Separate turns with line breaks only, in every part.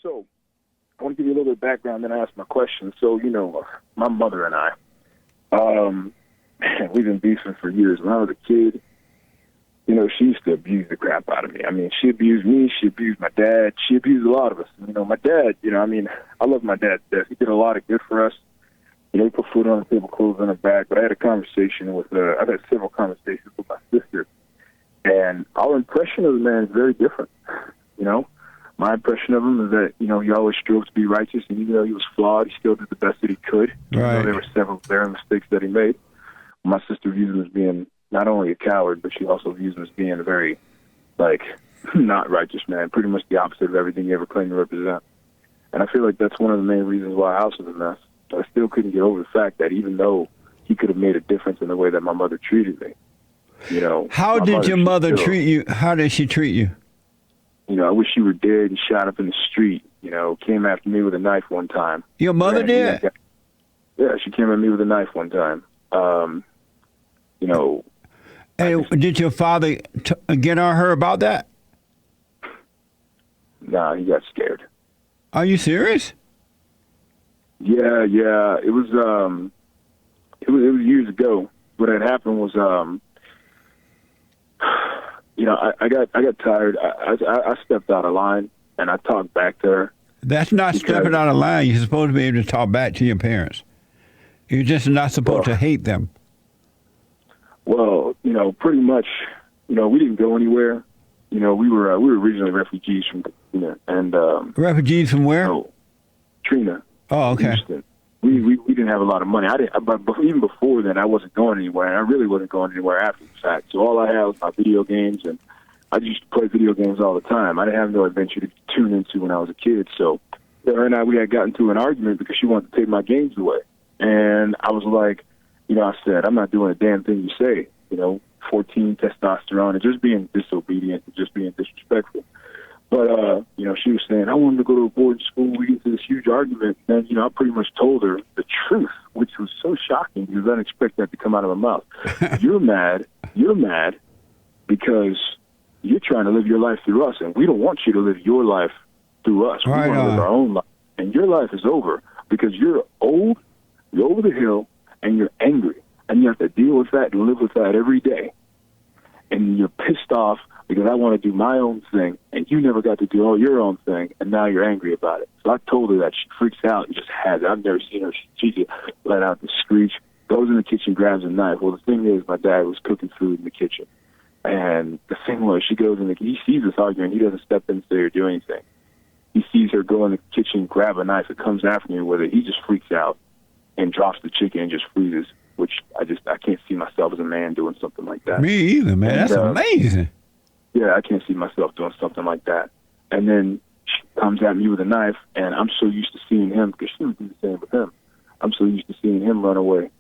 So I want to give you a little bit of background, then I ask my question. So, my mother and I, we've been beefing for years. When I was a kid, she used to abuse the crap out of me. I mean, she abused me. She abused my dad. She abused a lot of us. My dad, I love my dad to death. He did a lot of good for us. He put food on the table, clothes on the back. But I had a conversation I've had several conversations with my sister. And our impression of the man is very different. My impression of him is that, he always strove to be righteous. And even though he was flawed, he still did the best that he could.
Right.
There were several glaring mistakes that he made. My sister views him as being not only a coward, but she also views him as being a very, not righteous man, pretty much the opposite of everything he ever claimed to represent. And I feel like that's one of the main reasons why our house is a mess. But I still couldn't get over the fact that even though he could have made a difference in the way that my mother treated me,
How did your mother treat you? How did she treat you?
I wish you were dead and shot up in the street. Came after me with a knife one time.
Your mother did?
Yeah, she came at me with a knife one time.
And did your father get on her about that?
Nah, he got scared.
Are you serious?
Yeah. It was years ago. What had happened was I got tired. I stepped out of line and I talked back to her.
That's not stepping out of line. You're supposed to be able to talk back to your parents. You're just not supposed to hate them.
Well, pretty much, we didn't go anywhere. We were originally refugees from Trina, and
refugees from where?
Trina.
Oh, okay.
Houston. We didn't have a lot of money. But even before then, I wasn't going anywhere, and I really wasn't going anywhere after the fact. So all I had was my video games, and I used to play video games all the time. I didn't have no adventure to tune into when I was a kid. So her and we had gotten into an argument because she wanted to take my games away, and I was like, I said, I'm not doing a damn thing you say. 14, testosterone, and just being disobedient and just being disrespectful. But, she was saying, I wanted to go to a boarding school. We get into this huge argument. And, I pretty much told her the truth, which was so shocking because I didn't expect that to come out of my mouth. You're mad because you're trying to live your life through us, and we don't want you to live your life through us. We want to live our own life. And your life is over because you're old, you're over the hill, and you're angry. And you have to deal with that and live with that every day. And you're pissed off because I want to do my own thing, and you never got to do all your own thing, and now you're angry about it. So I told her that. She freaks out and just has it. I've never seen her. She just let out the screech, goes in the kitchen, grabs a knife. Well, the thing is, my dad was cooking food in the kitchen. And the thing was, she goes in he sees this argument. He doesn't step in and say or do anything. He sees her go in the kitchen, grab a knife, and comes after me with it. He just freaks out and drops the chicken and just freezes. Which I can't see myself as a man doing something like that.
Me either, man. That's amazing.
Yeah, I can't see myself doing something like that. And then she comes at me with a knife, and I'm so used to seeing him, because she would do the same with him. I'm so used to seeing him run away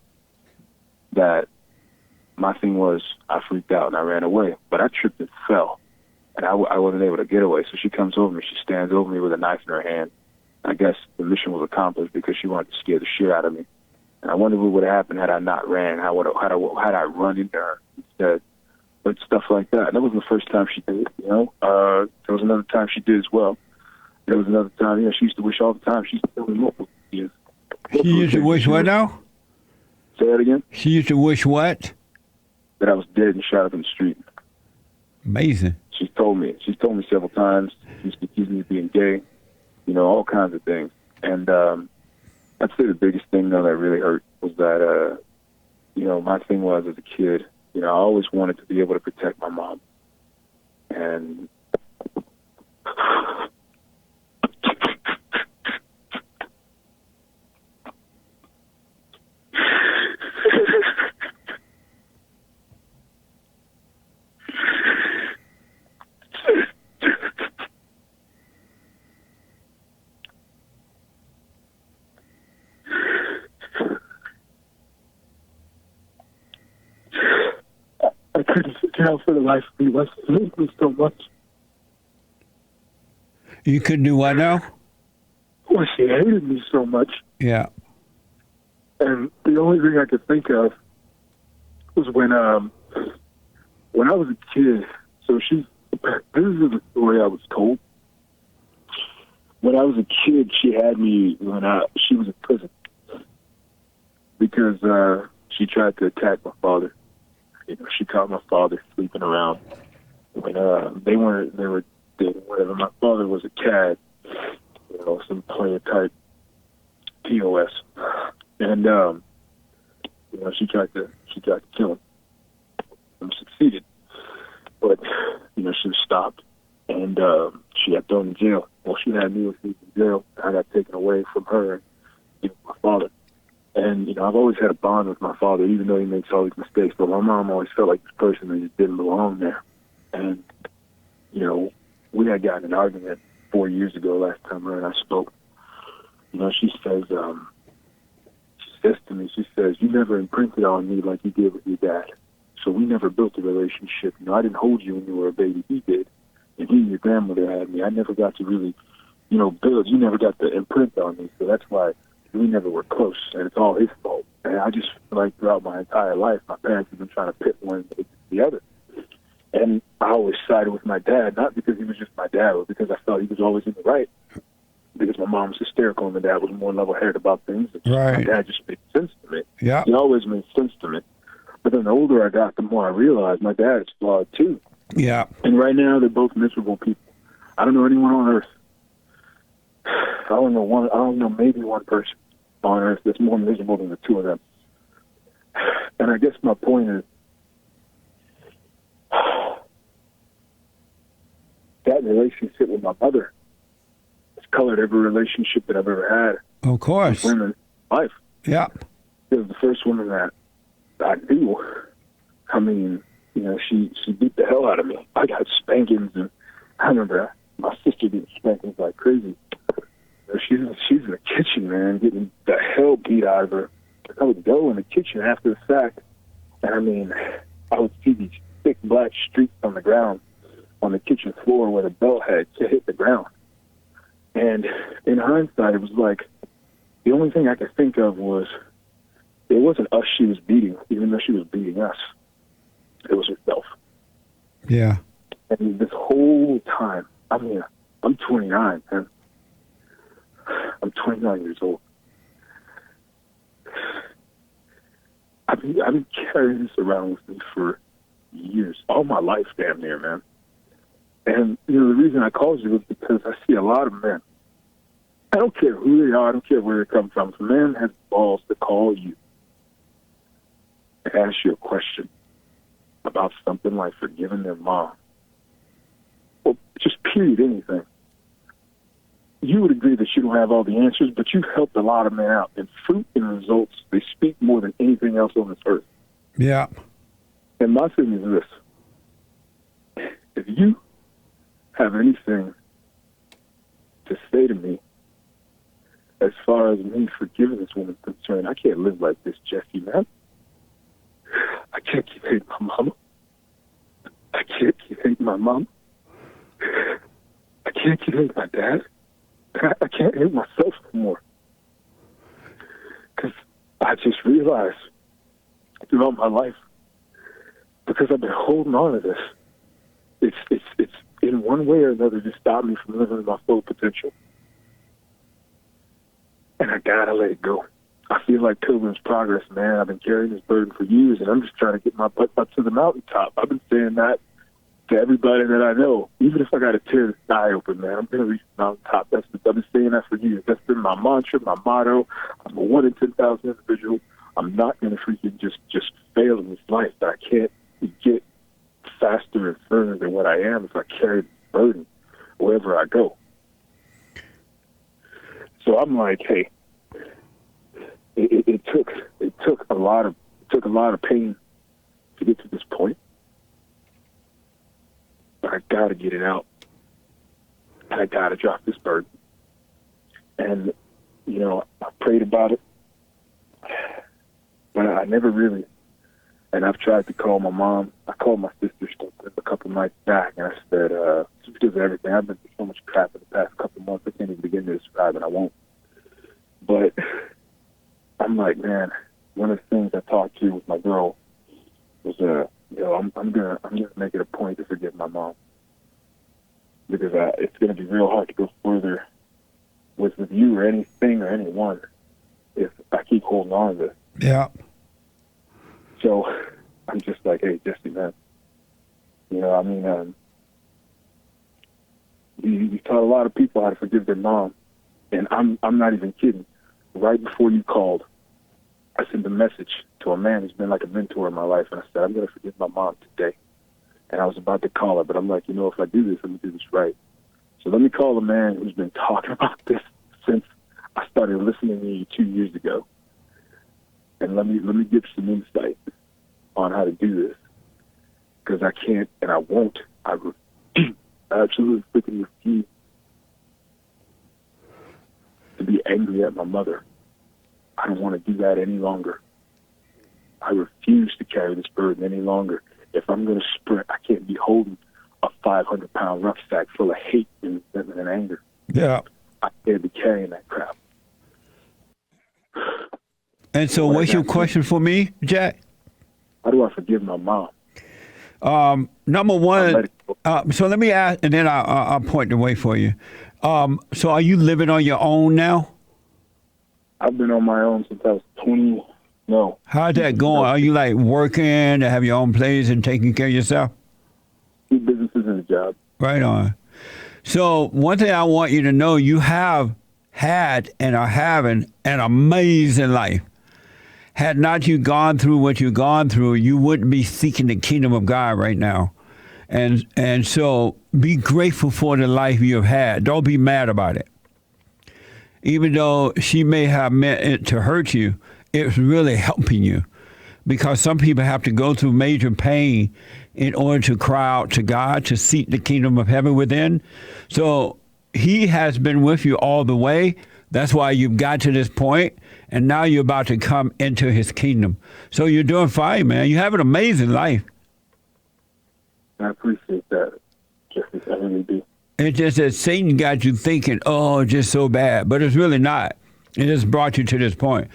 that my thing was I freaked out and I ran away. But I tripped and fell, and I wasn't able to get away. So she comes over me. She stands over me with a knife in her hand. I guess the mission was accomplished because she wanted to scare the shit out of me. And I wonder what would have happened had I not ran. Had I run into her instead? But stuff like that. And that wasn't the first time she did it, There was another time she did as well. There was another time, she used to wish all the time. She used to tell me multiple years.
She used to wish what now?
Say that again?
She used to wish what?
That I was dead and shot up in the street.
Amazing.
She's told me several times. She used to accuse me of being gay, all kinds of things. And I'd say the biggest thing, though, that really hurt was that, my thing was as a kid, I always wanted to be able to protect my mom. And I couldn't figure out for the life of me why she hated me so much.
You couldn't do what now?
Well, she hated me so much.
Yeah.
And the only thing I could think of was when I was a kid. So this is the story I was told. when I was a kid, she had me she was in prison because she tried to attack my father. She caught my father sleeping around when they were dating, whatever. My father was a CAD, some player type POS, and she tried to kill him and succeeded, but she was stopped and she got thrown in jail. Well, she had me in jail. I got taken away from her and my father. And, I've always had a bond with my father, even though he makes all these mistakes. But my mom always felt like this person that just didn't belong there. And, we had gotten an argument 4 years ago last time her and I spoke. She says to me, you never imprinted on me like you did with your dad. So we never built a relationship. I didn't hold you when you were a baby. He did. And he and your grandmother had me. I never got to really, build. You never got the imprint on me. So that's why we never were close, and it's all his fault. And I just feel like throughout my entire life, my parents have been trying to pit one against the other. And I always sided with my dad, not because he was just my dad, but because I felt he was always in the right. Because my mom was hysterical and my dad was more level-headed about things.
Right.
My dad just made sense to me.
Yeah.
He always made sense to me. But then the older I got, the more I realized my dad is flawed too.
Yeah.
And right now, they're both miserable people. I don't know anyone on earth. I don't know maybe one person on earth that's more miserable than the two of them. And I guess my point is that relationship with my mother has colored every relationship that I've ever had.
Of course.
With women in life.
Yeah.
It was the first woman that I knew. I mean, she beat the hell out of me. I got spankings, and I remember my sister getting spankings like crazy. She's in the kitchen, man, getting the hell beat out of her. I would go in the kitchen after the fact, and I mean, I would see these thick black streaks on the ground on the kitchen floor where the belt had hit the ground. And in hindsight, it was like the only thing I could think of was it wasn't us she was beating, even though she was beating us. It was herself.
Yeah.
And this whole time, I mean, I'm 29, man. I'm 29 years old. I've been carrying this around with me for years, all my life, damn near, man. And, the reason I called you is because I see a lot of men. I don't care who they are. I don't care where they come from. If a man has balls to call you and ask you a question about something like forgiving their mom, or just period anything, you would agree that you don't have all the answers, but you've helped a lot of men out. And fruit and results, they speak more than anything else on this earth.
Yeah.
And my thing is this. If you have anything to say to me as far as me forgiving this woman is concerned, I can't live like this, Jesse, man. I can't keep hating my mama. I can't keep hating my mom. I can't keep hating my dad. I can't hate myself anymore. Because I just realized throughout my life, because I've been holding on to this, it's in one way or another just stopped me from living my full potential. And I gotta let it go. I feel like Pilgrim's Progress, man. I've been carrying this burden for years, and I'm just trying to get my butt up to the mountaintop. I've been saying that to everybody that I know. Even if I got to tear the sky open, man, I'm going to reach the mountaintop. I've been saying that for years. That's been my mantra, my motto. I'm a 1 in 10,000 individual. I'm not going to freaking just fail in this life. I can't get faster and further than what I am if I carry the burden wherever I go. So I'm like, hey, it took a lot of pain to get to this point. But I gotta get it out. And I gotta drop this burden. And, I prayed about it. But I never really. And I've tried to call my mom. I called my sister a couple nights back, and I said, just because of everything, I've been through so much crap in the past couple months, I can't even begin to describe it. I won't. But I'm like, man, one of the things I talked to with my girl was, I'm gonna make it a point to forgive my mom, because it's gonna be real hard to go further you or anything or anyone if I keep holding on to this.
Yeah.
So I'm just like, hey, Jesse, man, you know, I mean, you taught a lot of people how to forgive their mom, and I'm not even kidding. Right before you called, I sent a message to a man who's been like a mentor in my life, and I said, I'm going to forgive my mom today. And I was about to call her, but I'm like, you know, if I do this, I'm going to do this right. So let me call a man who's been talking about this since I started listening to you 2 years ago. And let me give some insight on how to do this. Because I can't and I won't. I absolutely freaking refuse to be angry at my mother. I don't want to do that any longer. I refuse to carry this burden any longer. If I'm going to sprint, I can't be holding a 500-pound rucksack full of hate and resentment and anger.
Yeah.
I can't be carrying that crap.
And so what's your question for me, Jack?
How do I forgive my mom?
Number one, so let me ask, and then I'll point the way for you. So are you living on your own now?
I've been on my own since I was 20. No.
How's that going? Are you like working and have your own place and taking care of yourself?
2 businesses and a job.
Right on. So one thing I want you to know, you have had and are having an amazing life. Had not you gone through what you've gone through, you wouldn't be seeking the kingdom of God right now. And so be grateful for the life you have had. Don't be mad about it. Even though she may have meant it to hurt you, it's really helping you. Because some people have to go through major pain in order to cry out to God, to seek the kingdom of heaven within. So he has been with you all the way. That's why you've got to this point, and now you're about to come into his kingdom. So you're doing fine, man. You have an amazing life.
I appreciate that, Jesse. I really do.
It's just that Satan got you thinking, oh, just so bad. But it's really not. It just brought you to this point.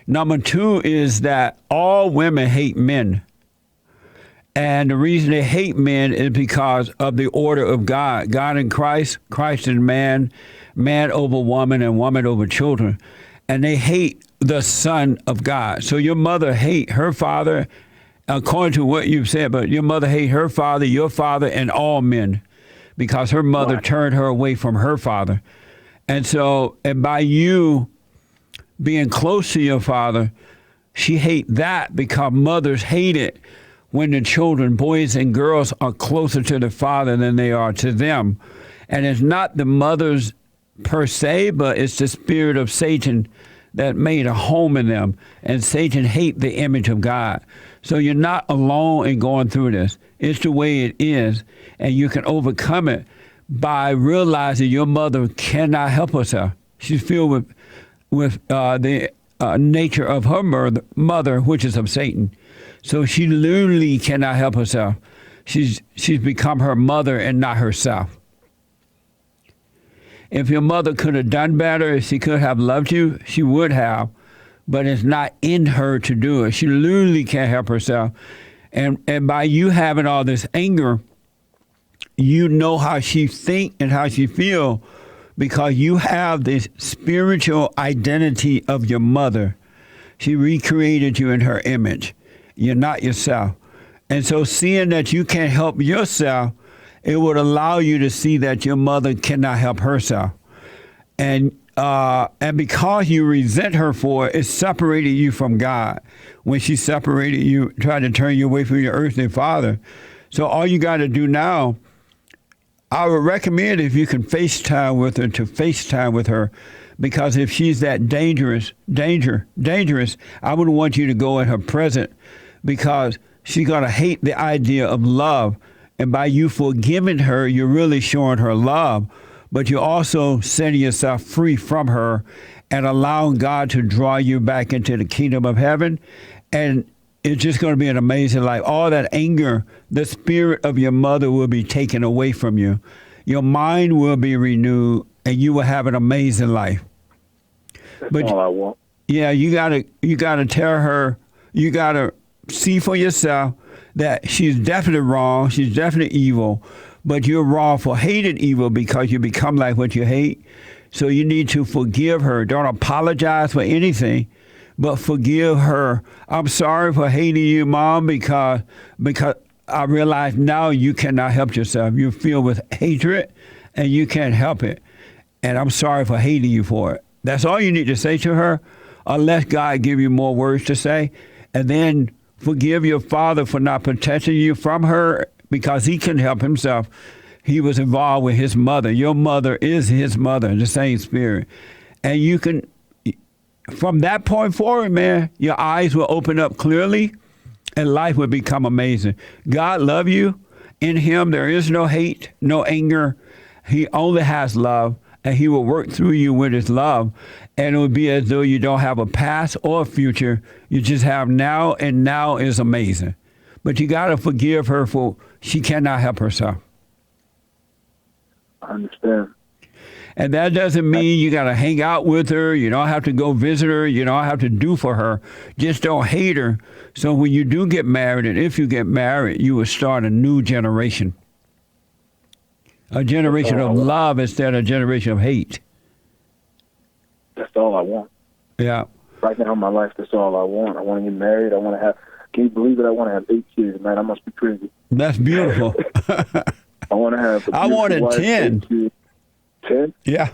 Number 2 is that all women hate men. And the reason they hate men is because of the order of God. God in Christ, Christ in man, man over woman, and woman over children. And they hate the Son of God. So your mother hate her father, according to what you've said, but your mother hate her father, your father, and all men, because her mother turned her away from her father. And so, and by you being close to your father, she hate that, because mothers hate it when the children, boys and girls, are closer to the father than they are to them. And it's not the mothers per se, but it's the spirit of Satan that made a home in them. And Satan hate the image of God. So you're not alone in going through this. It's the way it is. And you can overcome it by realizing your mother cannot help herself. She's filled with the nature of her mother, which is of Satan. So she literally cannot help herself. She's become her mother and not herself. If your mother could have done better, if she could have loved you, she would have. But it's not in her to do it. She literally can't help herself. And by you having all this anger, you know how she think and how she feel, because you have this spiritual identity of your mother. She recreated you in her image. You're not yourself. And so seeing that you can't help yourself, it would allow you to see that your mother cannot help herself. And because you resent her for it, it separated you from God. When she separated you, tried to turn you away from your earthly father. So all you got to do now, I would recommend, if you can FaceTime with her, to FaceTime with her. Because if she's that dangerous, I wouldn't want you to go in her presence, because she's going to hate the idea of love. And by you forgiving her, you're really showing her love. But you're also setting yourself free from her and allowing God to draw you back into the kingdom of heaven. And it's just going to be an amazing life. All that anger, the spirit of your mother will be taken away from you. Your mind will be renewed, and you will have an amazing life.
That's all I want.
Yeah, you gotta tell her, you gotta see for yourself that she's definitely wrong, she's definitely evil, but you're wrong for hating evil, because you become like what you hate. So you need to forgive her. Don't apologize for anything, but forgive her. I'm sorry for hating you, Mom, because I realize now you cannot help yourself. You're filled with hatred, and you can't help it. And I'm sorry for hating you for it. That's all you need to say to her, unless God give you more words to say. And then forgive your father for not protecting you from her, because he can help himself. He was involved with his mother. Your mother is his mother, the same spirit. And you can, from that point forward, man, your eyes will open up clearly and life will become amazing. God love you. In him, there is no hate, no anger. He only has love, and he will work through you with his love. And it will be as though you don't have a past or a future. You just have now, and now is amazing. But you got to forgive her for she cannot help herself.
I understand.
And that doesn't mean you got to hang out with her. You don't have to go visit her. You don't have to do for her. Just don't hate her. So when you do get married, and if you get married, you will start a new generation. A generation of love instead of a generation of hate.
That's all I want.
Yeah.
Right now in my life, that's all I want. I want to get married. I want to have, can you believe it? I want to have 8 kids, man. I must be crazy.
That's beautiful.
I want to have.
I wanted
wife,
10.
10?
Yeah.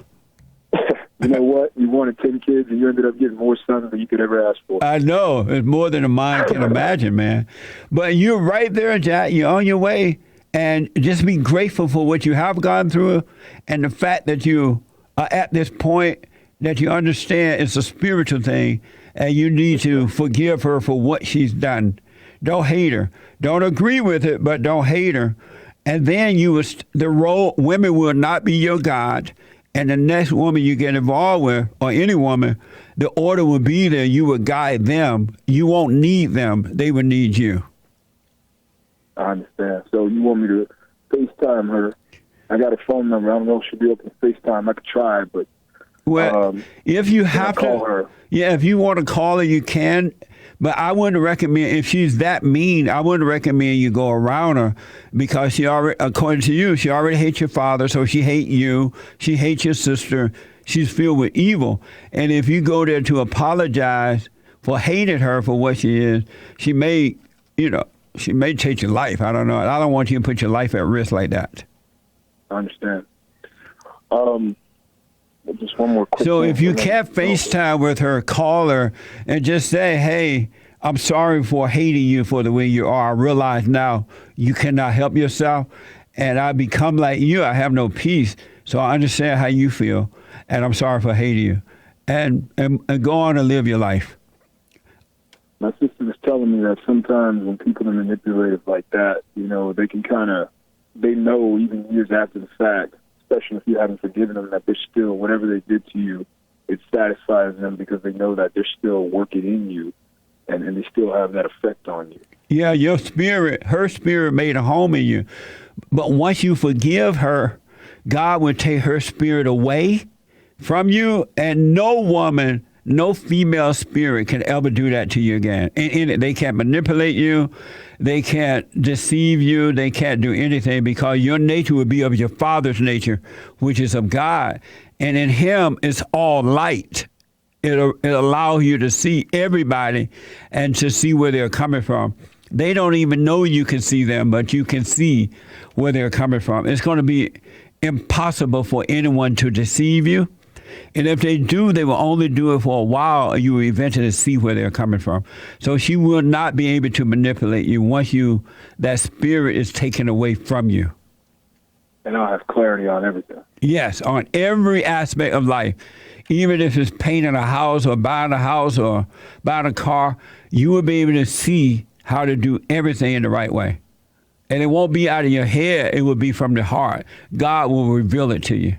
You know what? You wanted 10 kids, and you ended up getting more sons than you could ever ask for.
I know. It's more than a mind can imagine, man. But you're right there, Jack. You're on your way. And just be grateful for what you have gone through, and the fact that you are at this point, that you understand it's a spiritual thing, and you need to forgive her for what she's done. Don't hate her. Don't agree with it, but don't hate her. And then women will not be your God. And the next woman you get involved with, or any woman, the order will be there. You will guide them. You won't need them. They will need you.
I understand. So you want me to FaceTime her? I got a phone number. I don't know if she'll be able to FaceTime. I could try, but
if you have to
call her.
Yeah, if you want to call her, you can. But I wouldn't recommend, if she's that mean, I wouldn't recommend you go around her, because she already, according to you, she already hates your father, so she hates you. She hates your sister. She's filled with evil. And if you go there to apologize for hating her for what she is, she may take your life. I don't know. I don't want you to put your life at risk like that.
I understand. Just one more quick
So
thing.
if you can't FaceTime with her, call her and just say, hey, I'm sorry for hating you for the way you are. I realize now you cannot help yourself, and I become like you. I have no peace. So I understand how you feel, and I'm sorry for hating you. And go on and live your life.
My sister was telling me that sometimes when people are manipulative like that, they can they know even years after the fact, especially if you haven't forgiven them, that they're still, whatever they did to you, it satisfies them because they know that they're still working in you, and they still have that effect on you.
Yeah, her spirit made a home in you. But once you forgive her, God will take her spirit away from you, and no woman, no female spirit can ever do that to you again. They can't manipulate you. They can't deceive you. They can't do anything, because your nature will be of your Father's nature, which is of God. And in him is all light. It allows you to see everybody and to see where they're coming from. They don't even know you can see them, but you can see where they're coming from. It's going to be impossible for anyone to deceive you. And if they do, they will only do it for a while, or you will eventually see where they're coming from. So she will not be able to manipulate you once that spirit is taken away from you.
And I'll have clarity on everything.
Yes, on every aspect of life. Even if it's painting a house or buying a house or buying a car, you will be able to see how to do everything in the right way. And it won't be out of your head. It will be from the heart. God will reveal it to you.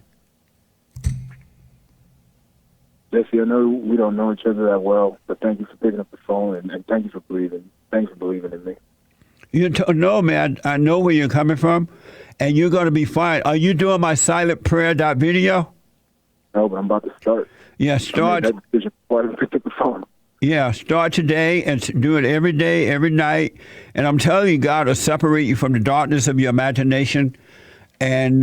Jesse, I know we don't know each other that well, but thank you for picking up the phone, and thank you for believing. Thanks for believing in me.
No, man, I know where you're coming from, and you're going to be fine. Are you doing my silent prayer video?
No, but I'm about to start.
Yeah, start.
I made that decision before I picked up the phone.
Yeah, start today and do it every day, every night. And I'm telling you, God will separate you from the darkness of your imagination, and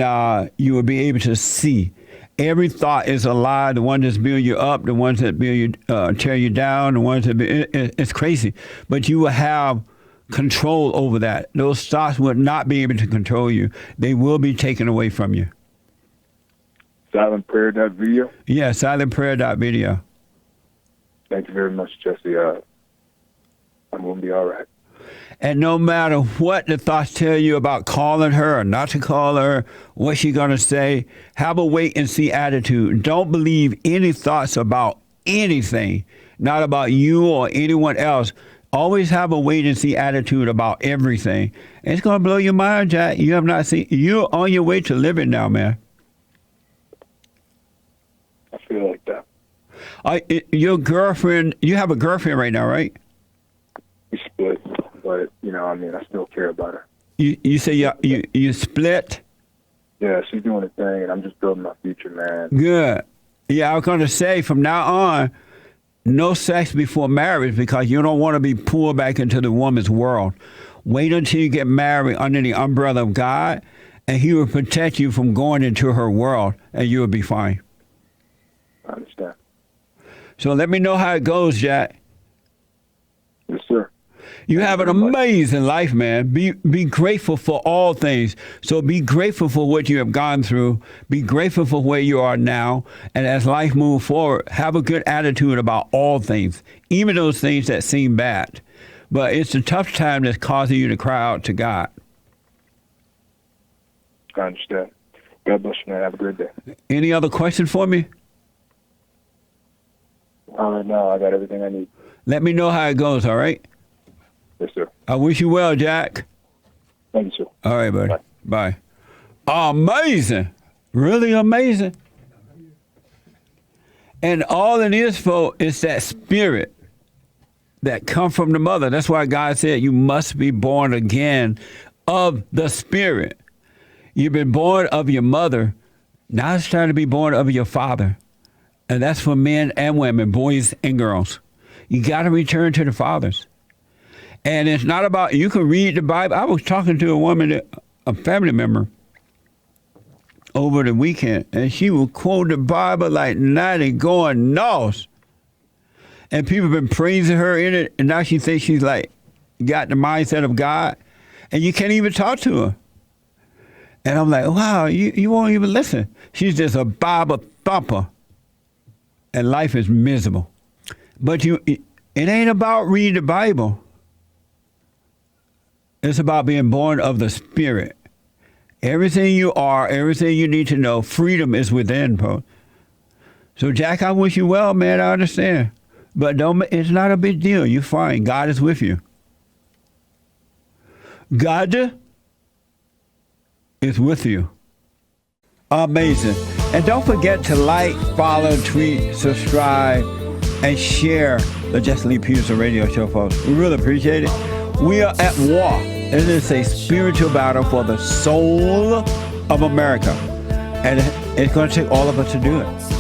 you will be able to see. Every thought is a lie. The ones that build you up, the ones that build you, tear you down, the ones that it's crazy. But you will have control over that. Those thoughts will not be able to control you. They will be taken away from you.
Silentprayer.video?
Yeah, silentprayer.video.
Thank you very much, Jesse. I'm going to be all right.
And no matter what the thoughts tell you about calling her or not to call her, what she's going to say, have a wait and see attitude. Don't believe any thoughts about anything, not about you or anyone else. Always have a wait and see attitude about everything. It's going to blow your mind, Jack. You have not seen, you're on your way to living now, man.
I feel like that.
Your girlfriend, you have a girlfriend right now, right?
We split. But, I still care about her.
You say you split?
Yeah, she's doing her thing, and I'm just building my future, man.
Good. Yeah, I was going to say, from now on, no sex before marriage because you don't want to be pulled back into the woman's world. Wait until you get married under the umbrella of God, and He will protect you from going into her world, and you will be fine.
I understand.
So let me know how it goes, Jack.
Yes, sir.
You have an amazing life, man. Be grateful for all things. So be grateful for what you have gone through. Be grateful for where you are now. And as life moves forward, have a good attitude about all things, even those things that seem bad. But it's a tough time that's causing you to cry out to God.
I understand. God bless you, man. Have a great day.
Any other question for me?
No, I got everything I need.
Let me know how it goes, all right?
Yes, sir.
I wish you well, Jack.
Thank you, sir.
All right, buddy.
Bye.
Bye. Amazing. Really amazing. And all it is for is that spirit that come from the mother. That's why God said you must be born again of the spirit. You've been born of your mother. Now it's time to be born of your father. And that's for men and women, boys and girls. You got to return to the fathers. And it's not about, you can read the Bible. I was talking to a woman, a family member, over the weekend, and she would quote the Bible like 90 going north. And people have been praising her in it, and now she thinks she's like, got the mindset of God, and you can't even talk to her. And I'm like, wow, you won't even listen. She's just a Bible thumper, and life is miserable. But it ain't about reading the Bible. It's about being born of the Spirit. Everything you are, everything you need to know, freedom is within, bro. So, Jack, I wish you well, man. I understand. But it's not a big deal. You're fine. God is with you. God is with you. Amazing. And don't forget to like, follow, tweet, subscribe, and share the Jesse Lee Peterson radio show, folks. We really appreciate it. We are at war. It is a spiritual battle for the soul of America. And it's going to take all of us to do it.